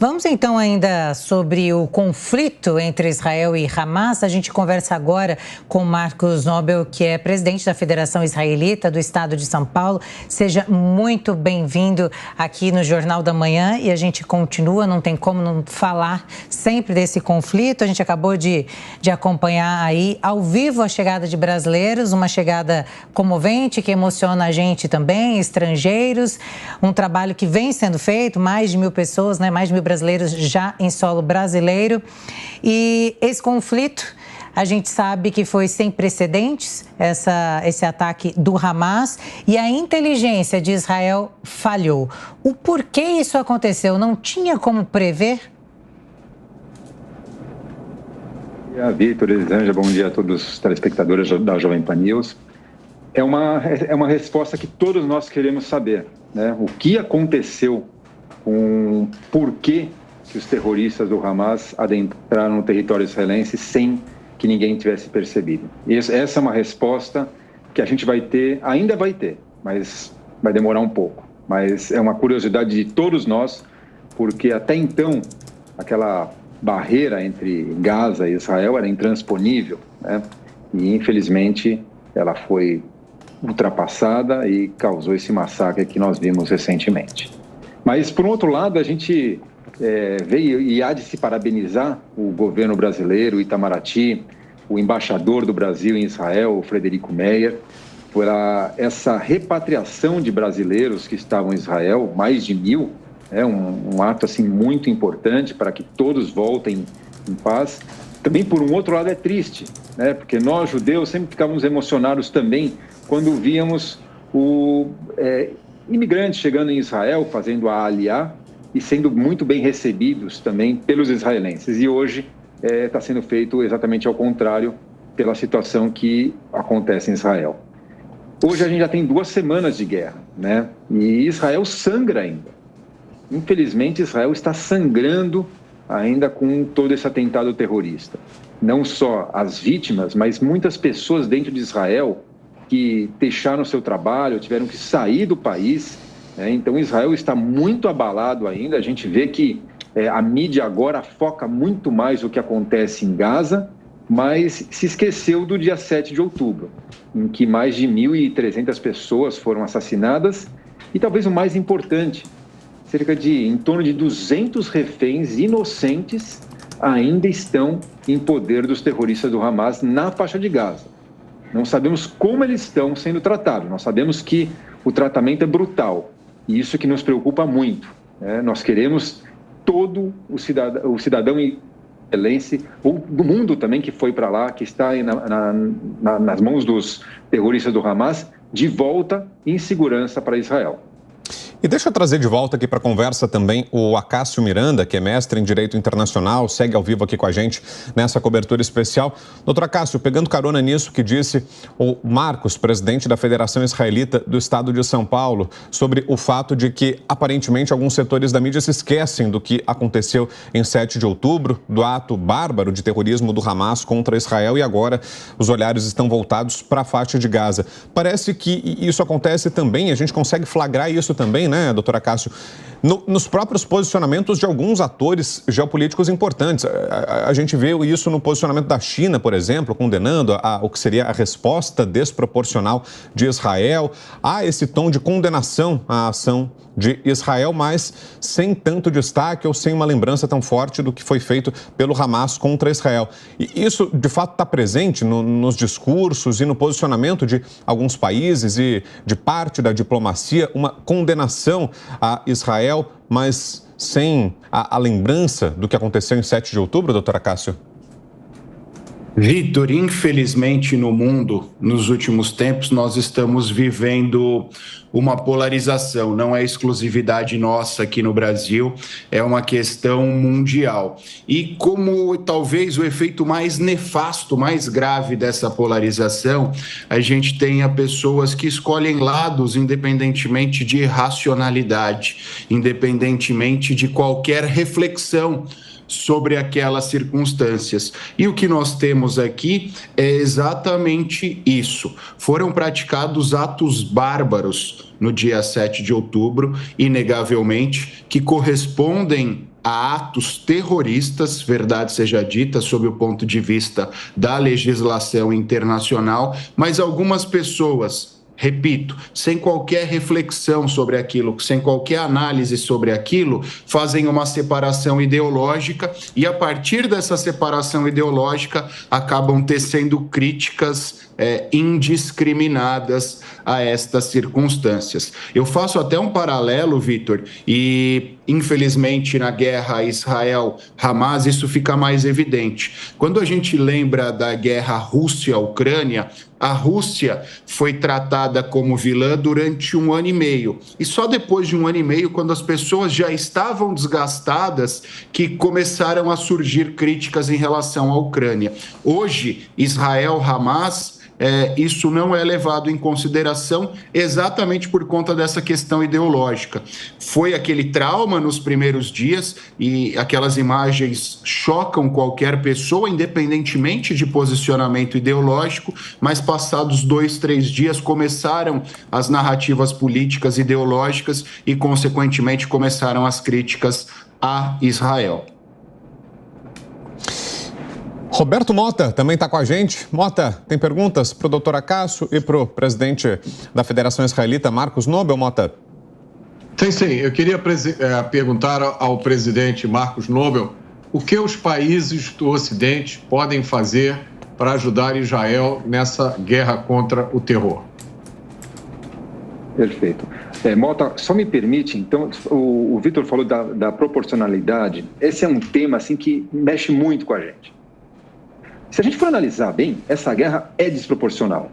Vamos então ainda sobre o conflito entre Israel e Hamas. A gente conversa agora com Marcos Nobel, que é presidente da Federação Israelita do Estado de São Paulo. Seja muito bem-vindo aqui no Jornal da Manhã e a gente continua, não tem como não falar sempre desse conflito. A gente acabou de acompanhar aí ao vivo a chegada de brasileiros, uma chegada comovente que emociona a gente também, estrangeiros, um trabalho que vem sendo feito, mais de 1.000 pessoas, né, mais de 1.000 brasileiros já em solo brasileiro. E esse conflito, a gente sabe que foi sem precedentes, esse ataque do Hamas, e a inteligência de Israel falhou. O porquê isso aconteceu? Não tinha como prever? Bom dia, Vitor, Elisângela, bom dia a todos os telespectadores da Jovem Pan News. É uma resposta que todos nós queremos saber, né? O que aconteceu com por que os terroristas do Hamas adentraram no território israelense sem que ninguém tivesse percebido. E essa é uma resposta que a gente vai ter, ainda vai ter, mas vai demorar um pouco. Mas é uma curiosidade de todos nós, porque até então aquela barreira entre Gaza e Israel era intransponível, né? E infelizmente ela foi ultrapassada e causou esse massacre que nós vimos recentemente. Mas, por outro lado, a gente veio e há de se parabenizar o governo brasileiro, o Itamaraty, o embaixador do Brasil em Israel, o Frederico Meyer, por essa repatriação de brasileiros que estavam em Israel, mais de 1.000, um ato assim, muito importante para que todos voltem em paz. Também, por um outro lado, é triste, né? Porque nós, judeus, sempre ficávamos emocionados também quando víamos imigrantes chegando em Israel, fazendo a Aliyá e sendo muito bem recebidos também pelos israelenses. E hoje está sendo feito exatamente ao contrário pela situação que acontece em Israel. Hoje a gente já tem 2 semanas de guerra, né? E Israel sangra ainda. Infelizmente, Israel está sangrando ainda com todo esse atentado terrorista. Não só as vítimas, mas muitas pessoas dentro de Israel que deixaram seu trabalho, tiveram que sair do país, né? Então Israel está muito abalado ainda. A gente vê que a mídia agora foca muito mais o que acontece em Gaza, mas se esqueceu do dia 7 de outubro, em que mais de 1.300 pessoas foram assassinadas e talvez o mais importante, em torno de 200 reféns inocentes ainda estão em poder dos terroristas do Hamas na faixa de Gaza. Não sabemos como eles estão sendo tratados, nós sabemos que o tratamento é brutal e isso que nos preocupa muito, né? Nós queremos todo o cidadão israelense, ou do mundo também que foi para lá, que está nas mãos dos terroristas do Hamas, de volta em segurança para Israel. E deixa eu trazer de volta aqui para a conversa também o Acácio Miranda, que é mestre em Direito Internacional, segue ao vivo aqui com a gente nessa cobertura especial. Doutor Acácio, pegando carona nisso que disse o Marcos, presidente da Federação Israelita do Estado de São Paulo, sobre o fato de que, aparentemente, alguns setores da mídia se esquecem do que aconteceu em 7 de outubro, do ato bárbaro de terrorismo do Hamas contra Israel, e agora os olhares estão voltados para a faixa de Gaza. Parece que isso acontece também, a gente consegue flagrar isso também, né, doutora Cássio, nos próprios posicionamentos de alguns atores geopolíticos importantes. A gente vê isso no posicionamento da China, por exemplo, condenando o que seria a resposta desproporcional de Israel. Há esse tom de condenação à ação de Israel, mas sem tanto destaque ou sem uma lembrança tão forte do que foi feito pelo Hamas contra Israel. E isso, de fato, está presente nos discursos e no posicionamento de alguns países e de parte da diplomacia, uma condenação a Israel, mas sem a lembrança do que aconteceu em 7 de outubro, doutora Cássio? Vitor, infelizmente no mundo, nos últimos tempos, nós estamos vivendo uma polarização. Não é exclusividade nossa aqui no Brasil, é uma questão mundial. E como talvez o efeito mais nefasto, mais grave dessa polarização, a gente tenha pessoas que escolhem lados independentemente de racionalidade, independentemente de qualquer reflexão sobre aquelas circunstâncias. E o que nós temos aqui é exatamente isso. Foram praticados atos bárbaros no dia 7 de outubro, inegavelmente, que correspondem a atos terroristas, verdade seja dita, sob o ponto de vista da legislação internacional, mas algumas pessoas, repito, sem qualquer reflexão sobre aquilo, sem qualquer análise sobre aquilo, fazem uma separação ideológica e, a partir dessa separação ideológica, acabam tecendo críticas indiscriminadas a estas circunstâncias. Eu faço até um paralelo, Vitor, e infelizmente na guerra Israel-Hamas isso fica mais evidente. Quando a gente lembra da guerra Rússia-Ucrânia, a Rússia foi tratada como vilã durante 1 ano e meio. E só depois de 1 ano e meio, quando as pessoas já estavam desgastadas, que começaram a surgir críticas em relação à Ucrânia. Hoje, Israel-Hamas, isso não é levado em consideração exatamente por conta dessa questão ideológica. Foi aquele trauma nos primeiros dias e aquelas imagens chocam qualquer pessoa, independentemente de posicionamento ideológico, mas passados 2, 3 dias começaram as narrativas políticas ideológicas e, consequentemente, começaram as críticas a Israel. Roberto Mota também está com a gente. Mota, tem perguntas para o doutor Acácio e para o presidente da Federação Israelita, Marcos Nobel, Mota? Sim. Eu queria perguntar ao presidente Marcos Nobel o que os países do Ocidente podem fazer para ajudar Israel nessa guerra contra o terror. Perfeito. Mota, só me permite, então, o Vitor falou da proporcionalidade. Esse é um tema assim, que mexe muito com a gente. Se a gente for analisar bem, essa guerra é desproporcional.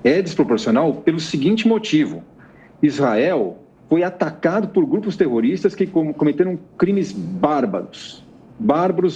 É desproporcional pelo seguinte motivo. Israel foi atacado por grupos terroristas que cometeram crimes bárbaros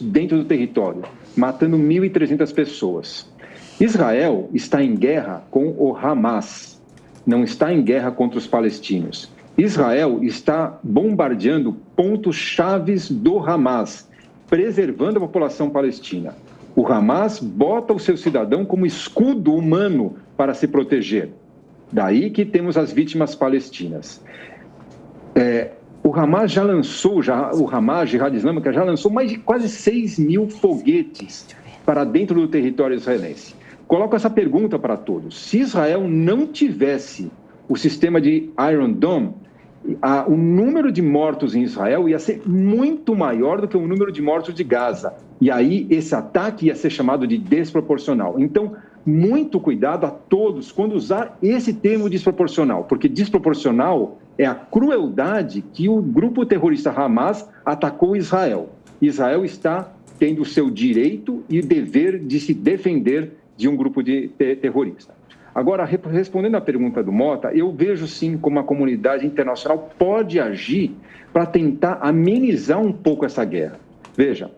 dentro do território, matando 1.300 pessoas. Israel está em guerra com o Hamas, não está em guerra contra os palestinos. Israel está bombardeando pontos chaves do Hamas, preservando a população palestina. O Hamas bota o seu cidadão como escudo humano para se proteger. Daí que temos as vítimas palestinas. O Hamas já lançou, o Hamas, Jihad Islâmica, já lançou mais de quase 6.000 foguetes para dentro do território israelense. Coloco essa pergunta para todos. Se Israel não tivesse o sistema de Iron Dome, o número de mortos em Israel ia ser muito maior do que o número de mortos de Gaza. E aí esse ataque ia ser chamado de desproporcional. Então, muito cuidado a todos quando usar esse termo desproporcional, porque desproporcional é a crueldade que o grupo terrorista Hamas atacou Israel. Israel está tendo o seu direito e dever de se defender de um grupo terrorista. Agora, respondendo à pergunta do Mota, eu vejo sim como a comunidade internacional pode agir para tentar amenizar um pouco essa guerra. Veja,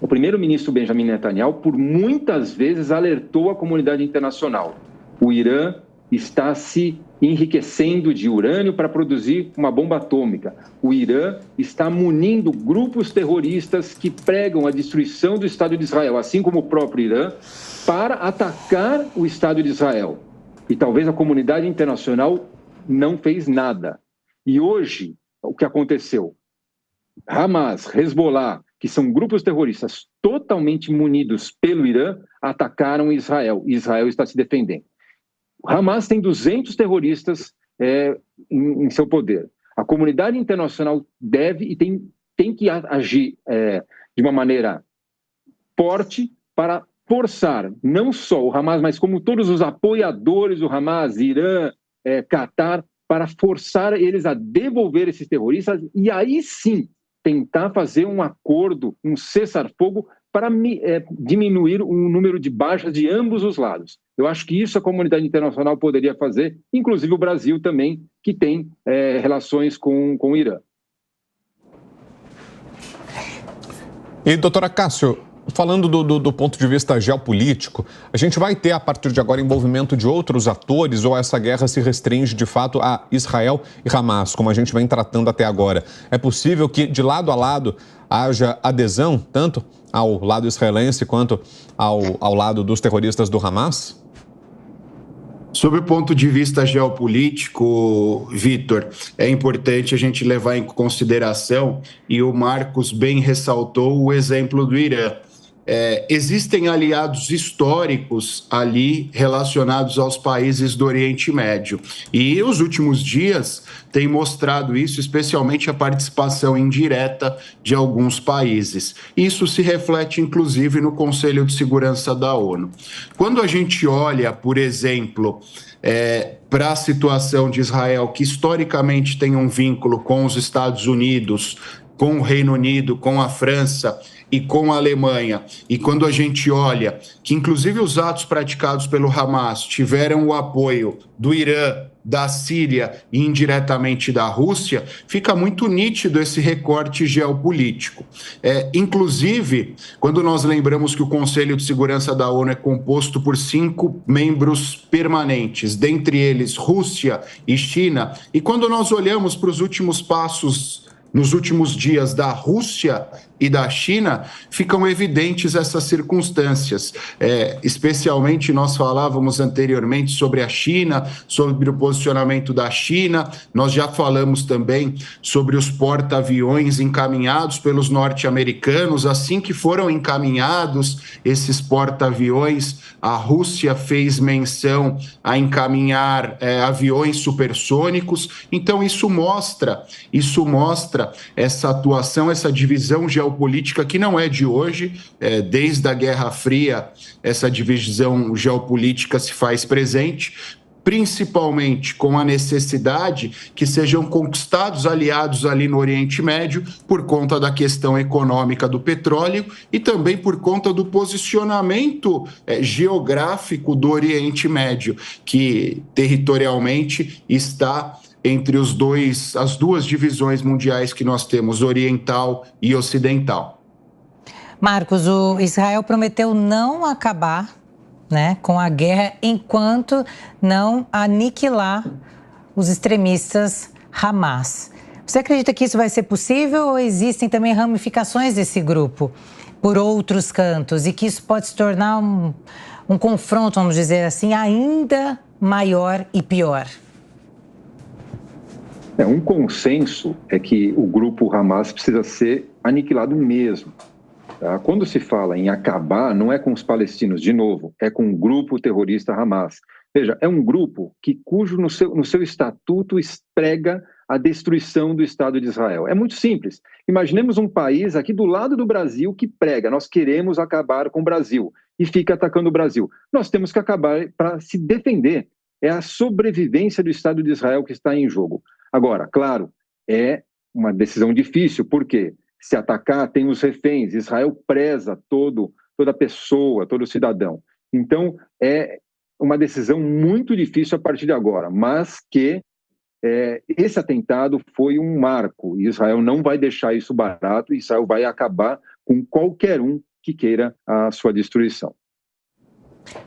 o primeiro-ministro Benjamin Netanyahu, por muitas vezes, alertou a comunidade internacional. O Irã está se enriquecendo de urânio para produzir uma bomba atômica. O Irã está munindo grupos terroristas que pregam a destruição do Estado de Israel, assim como o próprio Irã, para atacar o Estado de Israel. E talvez a comunidade internacional não fez nada. E hoje, o que aconteceu? Hamas, Hezbollah, que são grupos terroristas totalmente munidos pelo Irã, atacaram Israel. E Israel está se defendendo. O Hamas tem 200 terroristas em seu poder. A comunidade internacional deve e tem que agir de uma maneira forte para forçar não só o Hamas, mas como todos os apoiadores do Hamas, Irã, Qatar, para forçar eles a devolver esses terroristas e aí sim tentar fazer um acordo, um cessar-fogo para diminuir o número de baixas de ambos os lados. Eu acho que isso a comunidade internacional poderia fazer, inclusive o Brasil também, que tem relações com o Irã. E, doutor Acácio, falando do ponto de vista geopolítico, a gente vai ter, a partir de agora, envolvimento de outros atores ou essa guerra se restringe, de fato, a Israel e Hamas, como a gente vem tratando até agora? É possível que, de lado a lado, haja adesão, tanto ao lado israelense quanto ao lado dos terroristas do Hamas? Sob o ponto de vista geopolítico, Vitor, é importante a gente levar em consideração, e o Marcos bem ressaltou o exemplo do Irã. Existem aliados históricos ali relacionados aos países do Oriente Médio. E os últimos dias têm mostrado isso, especialmente a participação indireta de alguns países. Isso se reflete, inclusive, no Conselho de Segurança da ONU. Quando a gente olha, por exemplo, para a situação de Israel, que historicamente tem um vínculo com os Estados Unidos, com o Reino Unido, com a França e com a Alemanha, e quando a gente olha que inclusive os atos praticados pelo Hamas tiveram o apoio do Irã, da Síria e indiretamente da Rússia, fica muito nítido esse recorte geopolítico. Inclusive, quando nós lembramos que o Conselho de Segurança da ONU é composto por 5 membros permanentes, dentre eles Rússia e China, e quando nós olhamos para os últimos passos nos últimos dias da Rússia e da China, ficam evidentes essas circunstâncias. Especialmente, nós falávamos anteriormente sobre a China, sobre o posicionamento da China, nós já falamos também sobre os porta-aviões encaminhados pelos norte-americanos. Assim que foram encaminhados esses porta-aviões, a Rússia fez menção a encaminhar aviões supersônicos. Então, isso mostra essa atuação, essa divisão geopolítica que não é de hoje. Desde a Guerra Fria, essa divisão geopolítica se faz presente, principalmente com a necessidade que sejam conquistados aliados ali no Oriente Médio por conta da questão econômica do petróleo e também por conta do posicionamento geográfico do Oriente Médio, que territorialmente está entre as duas divisões mundiais que nós temos, oriental e ocidental. Marcos, o Israel prometeu não acabar, com a guerra enquanto não aniquilar os extremistas Hamas. Você acredita que isso vai ser possível ou existem também ramificações desse grupo por outros cantos e que isso pode se tornar um confronto, vamos dizer assim, ainda maior e pior? Um consenso é que o grupo Hamas precisa ser aniquilado mesmo. Tá? Quando se fala em acabar, não é com os palestinos, de novo, é com o grupo terrorista Hamas. Veja, é um grupo cujo no seu estatuto prega a destruição do Estado de Israel. É muito simples. Imaginemos um país aqui do lado do Brasil que prega, nós queremos acabar com o Brasil, e fica atacando o Brasil. Nós temos que acabar para se defender. É a sobrevivência do Estado de Israel que está em jogo. Agora, claro, é uma decisão difícil, porque se atacar tem os reféns, Israel preza toda pessoa, todo cidadão. Então, é uma decisão muito difícil a partir de agora, mas que esse atentado foi um marco, e Israel não vai deixar isso barato, Israel vai acabar com qualquer um que queira a sua destruição.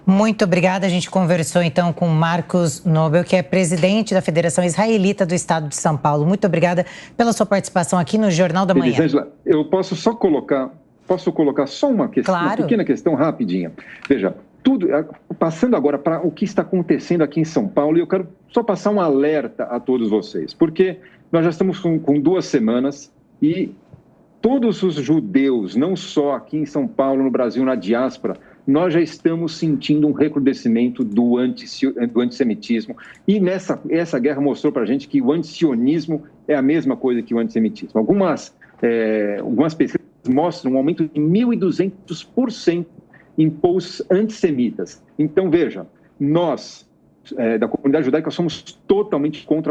Muito obrigada. A gente conversou então com Marcos Nobel, que é presidente da Federação Israelita do Estado de São Paulo. Muito obrigada pela sua participação aqui no Jornal da Manhã. Elisângela, eu posso colocar só uma questão, claro, uma pequena questão rapidinha. Veja, passando agora para o que está acontecendo aqui em São Paulo, e eu quero só passar um alerta a todos vocês, porque nós já estamos com 2 semanas e todos os judeus, não só aqui em São Paulo, no Brasil, na diáspora, nós já estamos sentindo um recrudescimento do antissemitismo, e essa guerra mostrou para a gente que o antisionismo é a mesma coisa que o antissemitismo. Algumas pesquisas mostram um aumento de 1.200% em posts antissemitas. Então, veja, nós, da comunidade judaica, somos totalmente contra